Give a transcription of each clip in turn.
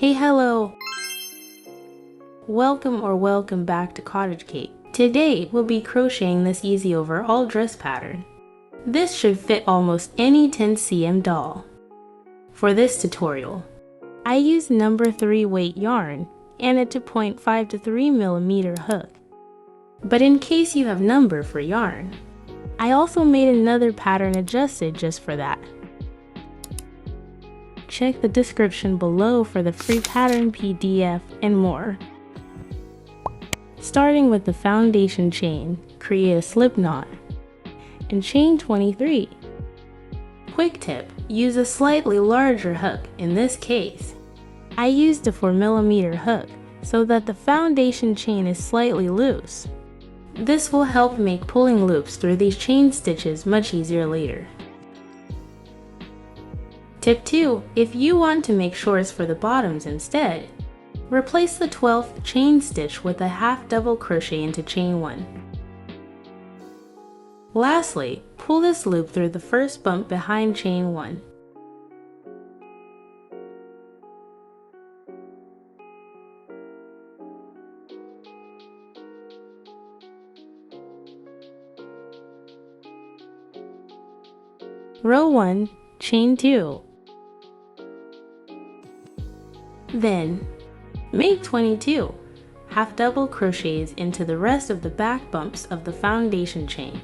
Hey, hello! Welcome back to Cottage Cake. Today, we'll be crocheting this easy overall dress pattern. This should fit almost any 10 cm doll. For this tutorial, I used number 3 weight yarn and a 2.5 to 3 mm hook. But in case you have number for yarn, I also made another pattern adjusted just for that. Check the description below for the free pattern PDF and more. Starting with the foundation chain, create a slip knot and chain 23. Quick tip, use a slightly larger hook. In this case, I used a 4 mm hook so that the foundation chain is slightly loose. This will help make pulling loops through these chain stitches much easier later. Tip 2. If you want to make shorts for the bottoms instead, replace the 12th chain stitch with a half double crochet into chain 1. Lastly, pull this loop through the first bump behind chain 1. Row 1, chain 2. Then, make 22 half double crochets into the rest of the back bumps of the foundation chain.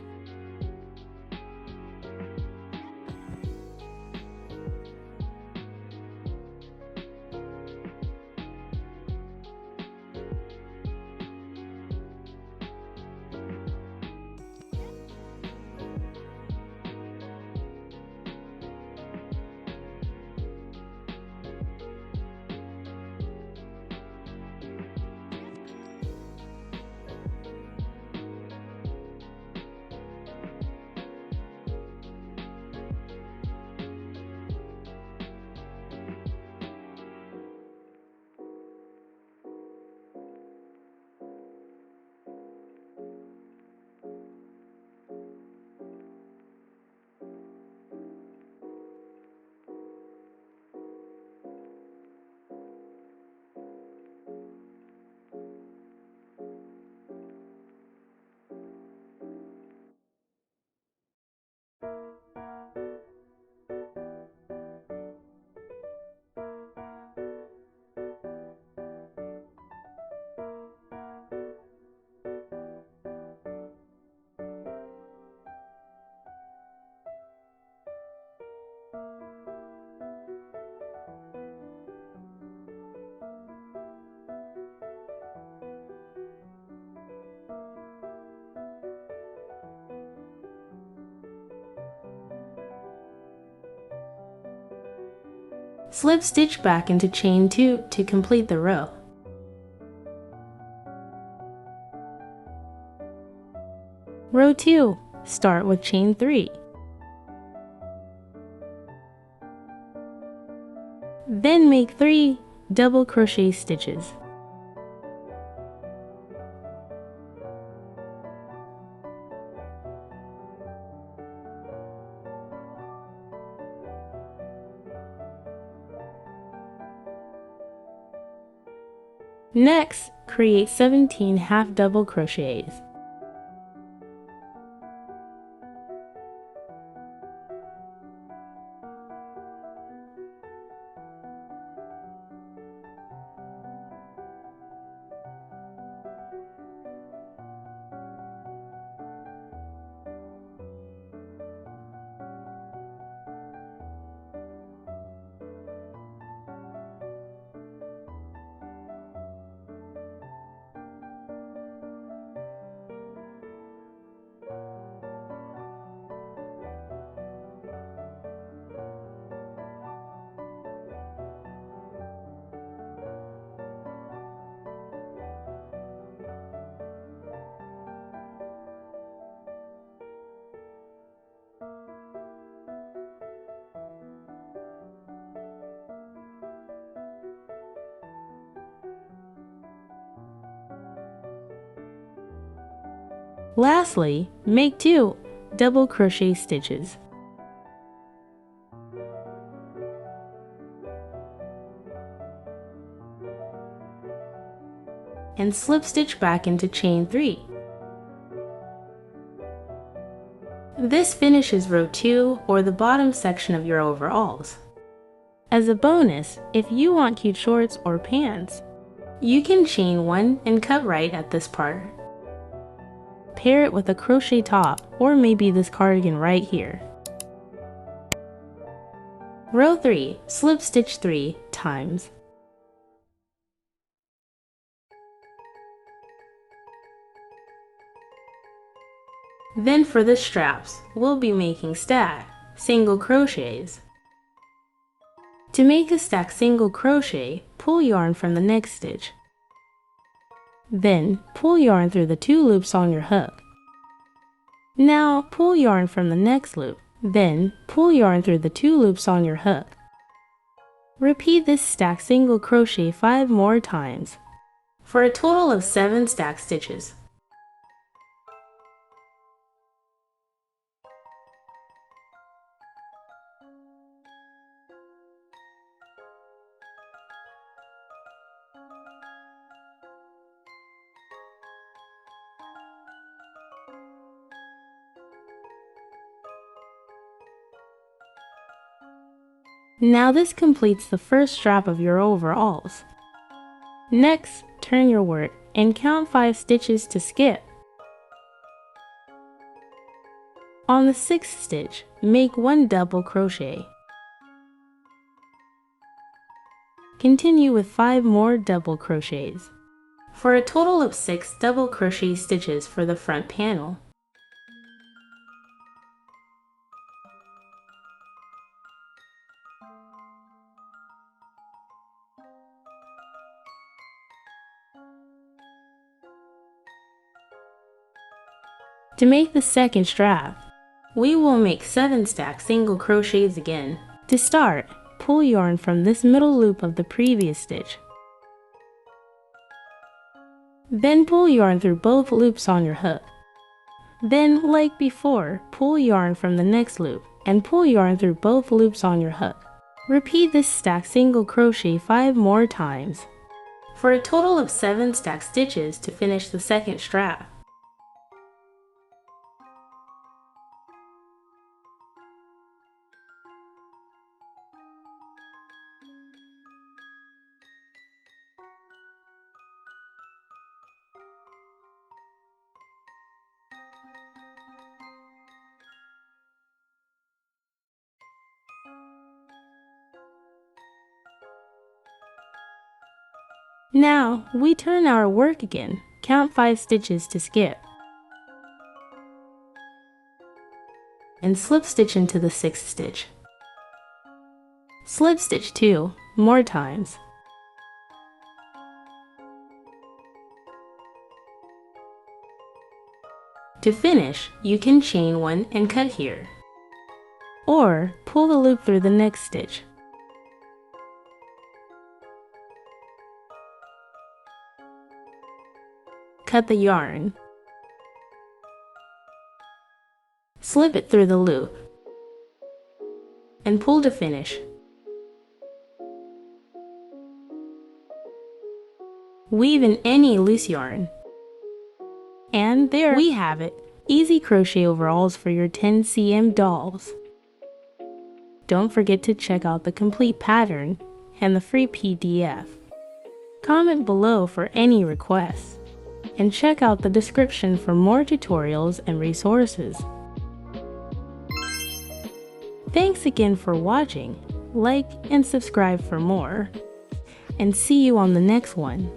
Slip stitch back into chain 2 to complete the row. Row 2, start with chain 3. Then make 3 double crochet stitches. Next, create 17 half double crochets. Lastly, make 2 double crochet stitches. and slip stitch back into chain 3. This finishes row 2 or the bottom section of your overalls. As a bonus, if you want cute shorts or pants, you can chain 1 and cut right at this part. Pair it with a crochet top or maybe this cardigan right here. Row 3, slip stitch 3 times. Then for the straps, we'll be making stack single crochets. To make a stack single crochet, pull yarn from the next stitch. Then pull yarn through the 2 loops on your hook. Now pull yarn from the next loop. Then pull yarn through the 2 loops on your hook. Repeat this stack single crochet 5 more times for a total of 7 stack stitches. Now this completes the first strap of your overalls. Next, turn your work and count 5 stitches to skip. On the 6th stitch, make 1 double crochet. Continue with 5 more double crochets, for a total of 6 double crochet stitches for the front panel. To make the second strap, we will make 7 stack single crochets again. To start, pull yarn from this middle loop of the previous stitch. Then pull yarn through both loops on your hook. Then, like before, pull yarn from the next loop and pull yarn through both loops on your hook. Repeat this stack single crochet 5 more times for a total of 7 stack stitches to finish the second strap. Now, we turn our work again. Count 5 stitches to skip. And slip stitch into the 6th stitch. Slip stitch 2 more times. To finish, you can chain 1 and cut here. Or pull the loop through the next stitch. Cut the yarn. Slip it through the loop and pull to finish. Weave in any loose yarn. And there we have it, easy crochet overalls for your 10 cm dolls. Don't forget to check out the complete pattern and the free PDF. Comment below for any requests. And check out the description for more tutorials and resources. Thanks again for watching. Like and subscribe for more. And see you on the next one.